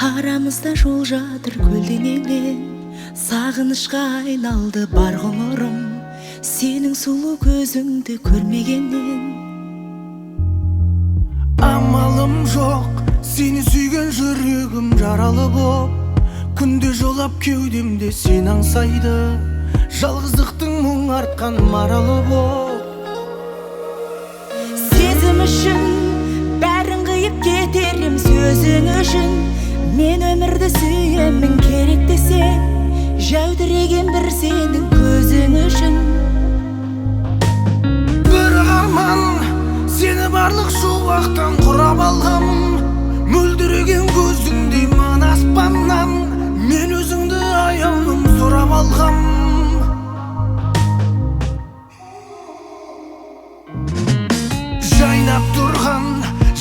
Арамызда жол жатыр көлденеңнен, сағынышқа айналды бар ғұмырым, сенің сұлу көзіңді көрмегеннен. Амалым жоқ, сені сүйген жүрегім жаралы боп, күнде жолап кеудемде сен аңсайды, жалғыздықтың мұң артқан маралы боп. Сезім үшін бәрін қиып кетерім, сөзің үшін мен өмірді сүйемін. Керек десең жәудіреген бір сенің көзің үшін. Бір арман сені барлық шуақтан құрап алғам, мөлдіреген көзіңдей мың аспаннан мен өзіңді аяулым сұрап алғам. Жайнап тұрған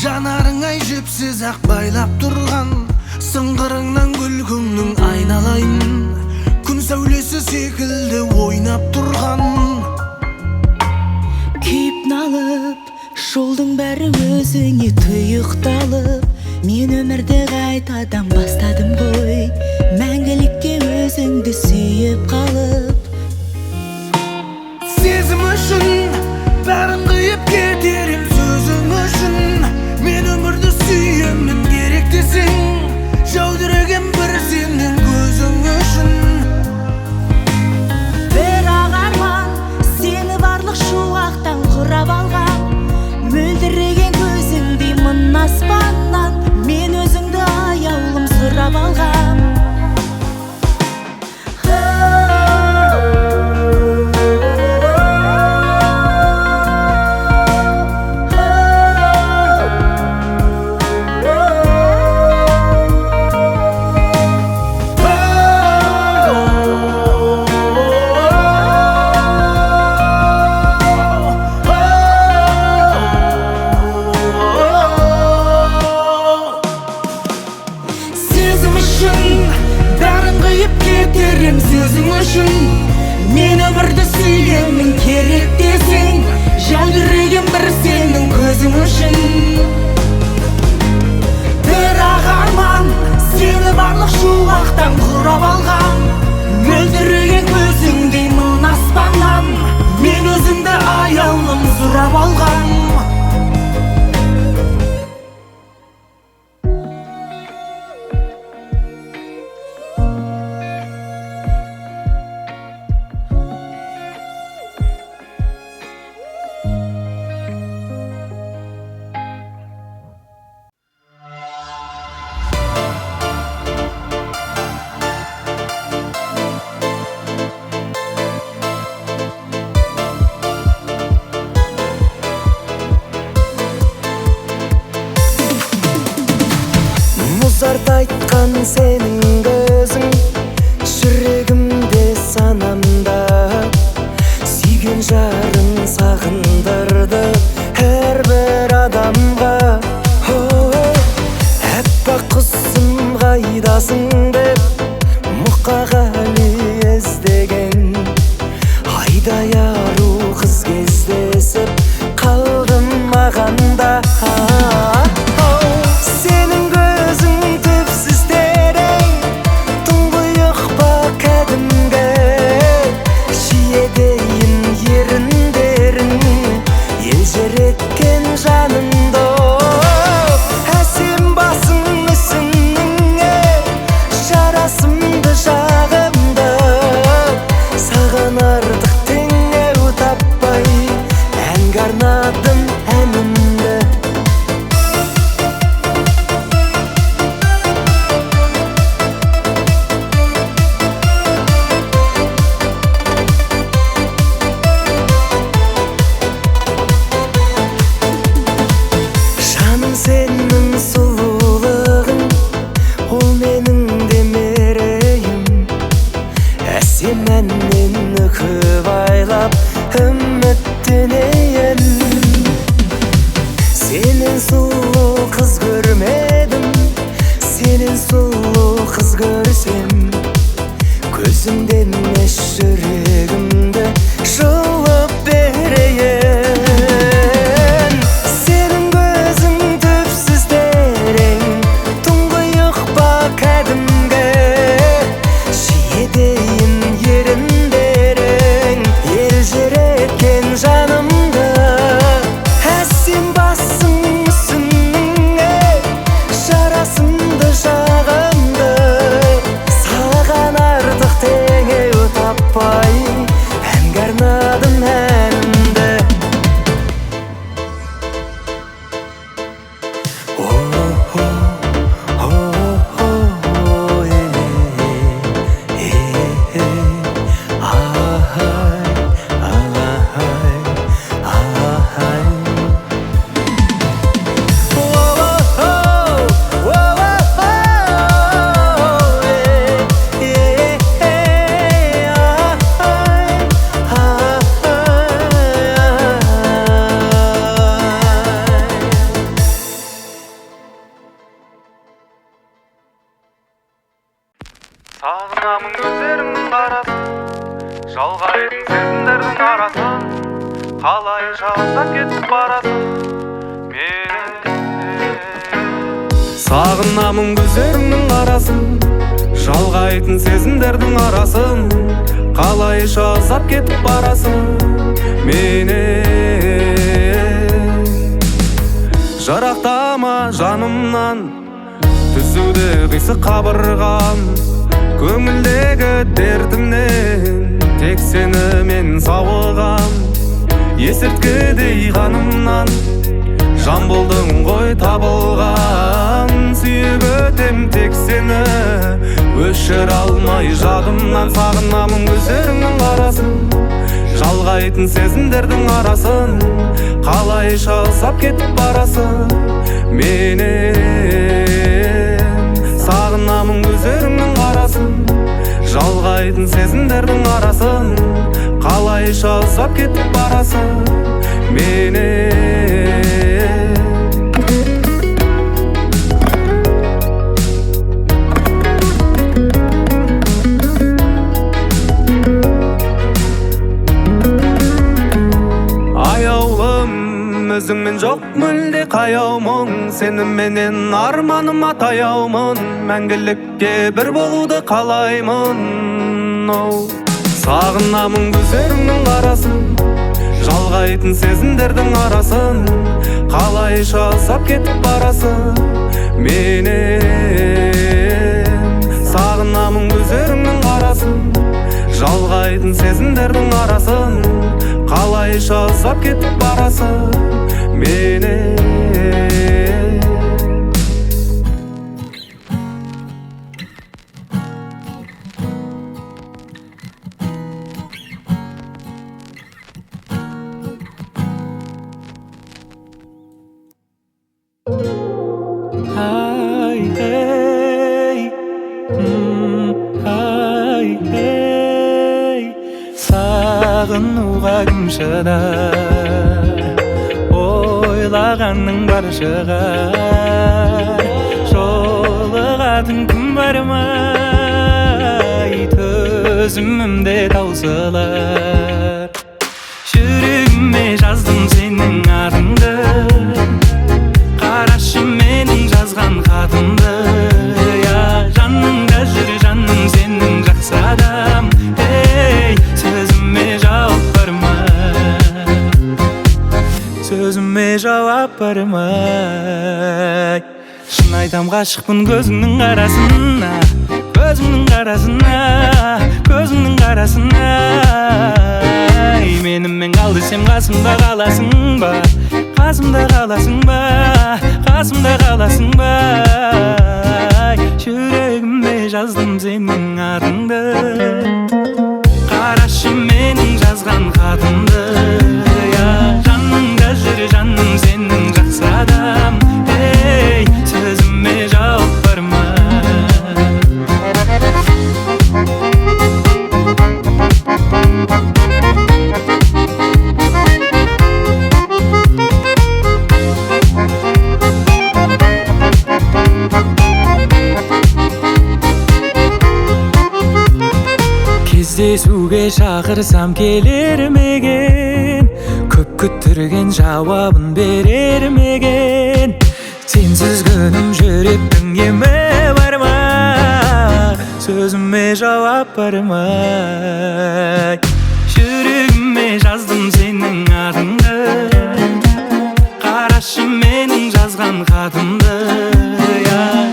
жанарыңай жіпсіз ақ байлап тұрған, сыңғырыңнан күлкіңнің айналайын, күн сәулесі секілді ойнап тұрған. Күйіп налып жолдың бәрі өзіңе тұйықталып, мен өмірді қайтадан бастадым ғой, мәңгілікке өзіңді сүйіп қалып. Сезім үшін бәрін қиып кетерім, сөзің үшін мен өмірді сүйемін. Керек десең жәудіреген бір сенің көзің үшін. Бірақ арман сені барлық шуақтан құрап алған, мөлдіреген көзіңдей мың аспаннан мен өзіңді аяулым сұрап алғам. Сөзің үшін мен өмірді сүйемін. Керек десең жәудіреген бір сенің көзің үшін. Бірақ арман сені барлық шуақтан құрап алған, мөлдіреген көзіңдей мың аспаннан мен өзіңді аяулым сұрап алғам. Мұзарда айтқан сенің көзің жүрегімде санамда, сүйген жарым сағындырды әрбір адамға. Әппақ құсым қайдасың деп мұқағали іздеген, айдай ару қыз кездесіп қалдым мағанда. Көзіңден еш жүрегімді жұлып берейін. Сенің көзің түпсіз терең, тұңғиық па алсап кетіп барасың мені. Сағынамын көздеріңнің арасын, жалғайтын сезімдердің арасын, қалайша алсап кетіп барасың мені. Жарақтама жанымнан, түзуде қисық қабырған, көңілдегі дертімнен тек сені мен сауығам. Есірткідей қанымнан жан болдың ғой табылған, сүйіп өтем тек сені, өшір алмай жадымнан. Сағынамын көздеріңнің арасын, жалғайтын сезімдердің арасын, қалайша алсап кетіп барасың менен. Сағынамын көздеріңнің арасын, жалғайтын сезімдердің арасын, қалайша алсап кетіп барасың менен. Өзіңмен жоқ мүлде қаяумын, сеніменен арманым атаяумын, мәңгілікке бір болуды қалаймын. Сағынамын көздеріңнің арасын, жалғайтын сезімдердің арасын, қалайша алсап кетіп барасың менен. Сағынамын көздеріңнің арасын, жалғайтын сезімдердің арасын, қалайша алсап кетіп барасың менен. Ай, эй, ай, эй, сағынуға кім шыдар, ойлағанның бар шығар. Жолығатын күн бар ма, төзімімде таусылар. Жүрегіме жаздым сенің атыңды, қарашы менің жазған хатымды. Жаныңда жүр жаным сенің жақсы адам, сөзіме жауап бар ма, сөзіме жауап бар ма? Шын айтам ғашықпын көзіңнің қарасына, көзіңнің қарасына, көзіңнің қарасына. Менімен қал десем қасымда қаласың ба, қасымда қаласың ба, қасымда қаласың ба? Жүрегіме жаздым сенің атыңды, қарашы менің жазған хатымды. Жаныңда жүр жаным сенің жақсы адам, сөзіме жауап бар ма? Кездесуге шақырсам келер меген, көп күттірген жауабын берер меген. Сенсіз күнім жүректің емі бар ма, сөзіме жауап бар ма? Жүрегіме жаздым сенің атыңды, қарашы менің жазған хатымды.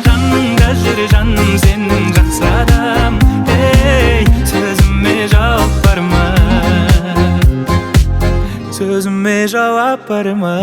Жаныңда жүр жаным сенің жақсы адам, сөзіме жауап бар ма, сөзіме жауап бар ма?